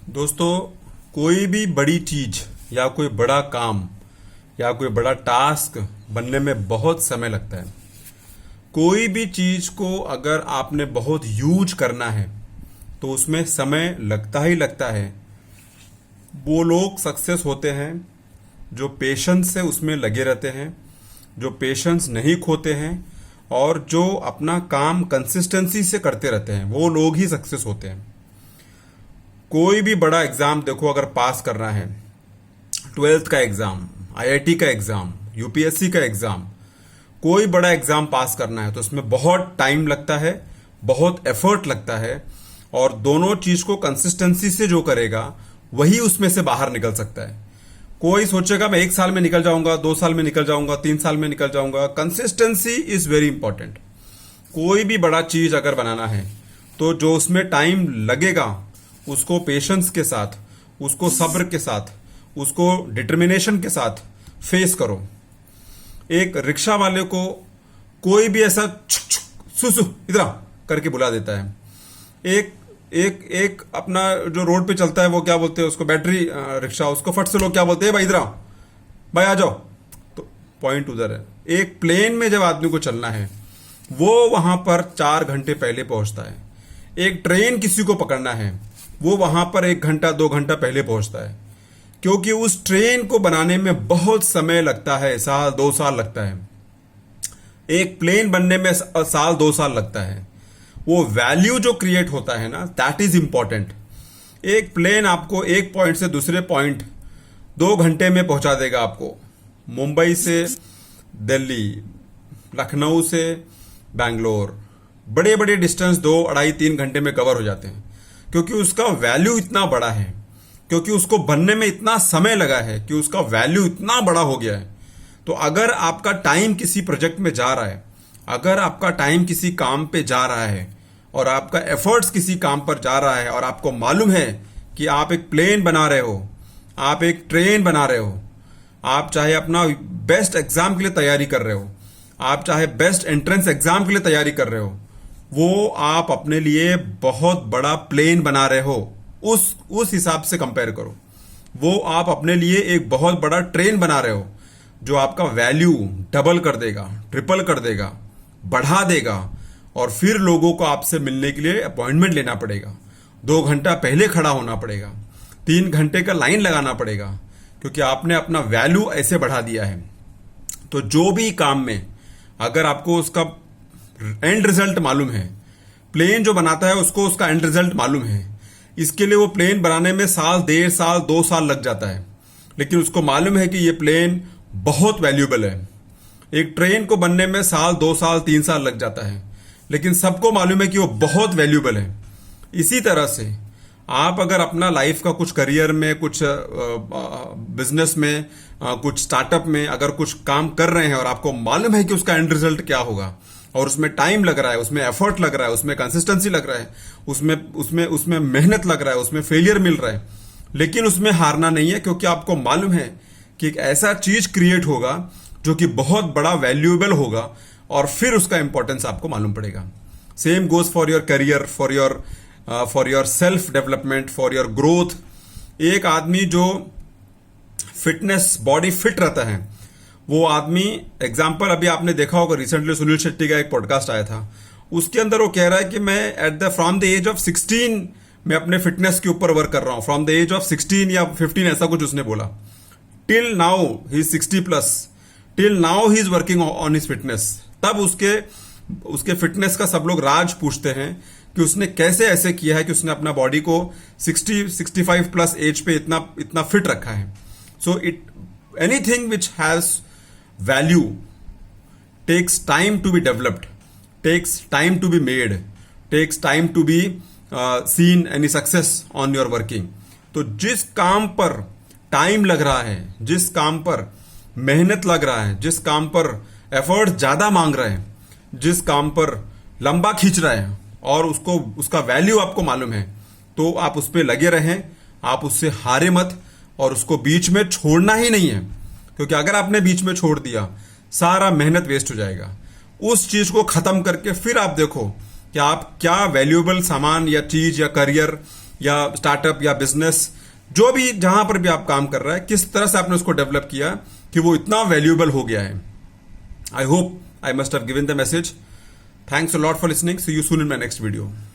दोस्तों, कोई भी बड़ी चीज या कोई बड़ा काम या कोई बड़ा टास्क बनने में बहुत समय लगता है। कोई भी चीज को अगर आपने बहुत यूज करना है तो उसमें समय लगता ही लगता है। वो लोग सक्सेस होते हैं जो पेशेंस से उसमें लगे रहते हैं, जो पेशेंस नहीं खोते हैं और जो अपना काम कंसिस्टेंसी से करते रहते हैं, वो लोग ही सक्सेस होते हैं। कोई भी बड़ा एग्जाम देखो, अगर पास करना है, 12th का एग्जाम, आईआईटी का एग्जाम, यूपीएससी का एग्जाम, कोई बड़ा एग्जाम पास करना है तो उसमें बहुत टाइम लगता है, बहुत एफर्ट लगता है। और दोनों चीज को कंसिस्टेंसी से जो करेगा वही उसमें से बाहर निकल सकता है। कोई सोचेगा मैं 1 साल में निकल जाऊंगा, 2 साल में निकल जाऊंगा, 3 साल में निकल जाऊंगा। Consistency is very important. कोई भी बड़ा चीज अगर बनाना है तो जो उसमें टाइम लगेगा उसको पेशेंस के साथ, उसको सब्र के साथ, उसको डिटर्मिनेशन के साथ फेस करो। एक रिक्शा वाले को कोई भी ऐसा छुक छुक सुसु इधर आ करके बुला देता है। एक एक एक अपना जो रोड पे चलता है वो क्या बोलते हैं उसको, बैटरी रिक्शा, उसको फट से लोग क्या बोलते हैं, भाई इधर आओ, भाई आ जाओ। तो पॉइंट उधर है। एक प्लेन में जब आदमी को चलना है वो वहां पर 4 घंटे पहले पहुंचता है। एक ट्रेन किसी को पकड़ना है वो वहां पर 1 घंटा 2 घंटा पहले पहुंचता है, क्योंकि उस ट्रेन को बनाने में बहुत समय लगता है, साल 2 साल लगता है। एक प्लेन बनने में साल 2 साल लगता है। वो वैल्यू जो क्रिएट होता है ना, दैट इज इंपॉर्टेंट। एक प्लेन आपको एक पॉइंट से दूसरे पॉइंट 2 घंटे में पहुंचा देगा। आपको मुंबई से दिल्ली, लखनऊ से बैंगलोर, बड़े बड़े डिस्टेंस 2, 2.5, 3 घंटे में कवर हो जाते हैं, क्योंकि उसका वैल्यू इतना बड़ा है, क्योंकि उसको बनने में इतना समय लगा है, कि उसका वैल्यू इतना बड़ा हो गया है। तो अगर आपका टाइम किसी प्रोजेक्ट में जा रहा है, अगर आपका टाइम किसी काम पे जा रहा है और आपका एफर्ट्स किसी काम पर जा रहा है और आपको मालूम है कि आप एक प्लेन बना रहे हो, आप एक ट्रेन बना रहे हो, आप चाहे अपना बेस्ट एग्जाम के लिए तैयारी कर रहे हो, आप चाहे बेस्ट एंट्रेंस एग्जाम के लिए तैयारी कर रहे हो, वो आप अपने लिए बहुत बड़ा प्लेन बना रहे हो, उस हिसाब से कंपेयर करो। वो आप अपने लिए एक बहुत बड़ा ट्रेन बना रहे हो जो आपका वैल्यू डबल कर देगा, ट्रिपल कर देगा, बढ़ा देगा। और फिर लोगों को आपसे मिलने के लिए अपॉइंटमेंट लेना पड़ेगा, 2 घंटा पहले खड़ा होना पड़ेगा, 3 घंटे का लाइन लगाना पड़ेगा, क्योंकि आपने अपना वैल्यू ऐसे बढ़ा दिया है। तो जो भी काम में अगर आपको उसका एंड रिजल्ट मालूम है, प्लेन जो बनाता है उसको उसका एंड रिजल्ट मालूम है, इसके लिए वो प्लेन बनाने में साल, 1.5 साल, 2 साल लग जाता है, लेकिन उसको मालूम है कि ये प्लेन बहुत वैल्यूएबल है। एक ट्रेन को बनने में साल, 2 साल, 3 साल लग जाता है, लेकिन सबको मालूम है कि वो बहुत वैल्यूएबल है। इसी तरह से आप अगर अपना लाइफ का कुछ करियर में, कुछ बिजनेस में, कुछ स्टार्टअप में अगर कुछ काम कर रहे हैं और आपको मालूम है कि उसका एंड रिजल्ट क्या होगा, और उसमें टाइम लग रहा है, उसमें एफर्ट लग रहा है, उसमें कंसिस्टेंसी लग रहा है, उसमें उसमें उसमें मेहनत लग रहा है, उसमें फेलियर मिल रहा है, लेकिन उसमें हारना नहीं है, क्योंकि आपको मालूम है कि एक ऐसा चीज क्रिएट होगा जो कि बहुत बड़ा वैल्यूएबल होगा, और फिर उसका इंपॉर्टेंस आपको मालूम पड़ेगा। Same goes for your career, for your self development, for your growth. एक आदमी जो फिटनेस, बॉडी फिट रहता है, वो आदमी, एग्जाम्पल अभी आपने देखा होगा, रिसेंटली सुनील शेट्टी का एक पॉडकास्ट आया था, उसके अंदर वो कह रहा है कि मैं फ्रॉम द एज ऑफ 16 मैं अपने फिटनेस के ऊपर वर्क कर रहा हूं, फ्रॉम द एज ऑफ 16 या 15, ऐसा कुछ उसने बोला। Till now he is 60+, till now he is working on his fitness. तब उसके फिटनेस का सब लोग राज पूछते हैं कि उसने कैसे ऐसे किया है कि उसने अपना बॉडी को 60-65+ एज पे इतना फिट रखा है। So anything which has value takes time to be developed, takes time to be made, takes time to be seen any success on your working। तो जिस काम पर टाइम लग रहा है, जिस काम पर मेहनत लग रहा है, जिस काम पर एफर्ट ज्यादा मांग रहे हैं, जिस काम पर लंबा खींच रहे हैं और उसका वैल्यू आपको मालूम है, तो आप उस पर लगे रहें, आप उससे हारे मत, और उसको बीच में छोड़ना ही नहीं है, क्योंकि अगर आपने बीच में छोड़ दिया सारा मेहनत वेस्ट हो जाएगा। उस चीज को खत्म करके फिर आप देखो कि आप क्या वैल्यूएबल सामान या चीज या करियर या स्टार्टअप या बिजनेस, जो भी जहां पर भी आप काम कर रहा है, किस तरह से आपने उसको डेवलप किया कि वो इतना वैल्यूएबल हो गया है. I hope I must have given the message. Thanks a lot for listening. See you soon in my next video.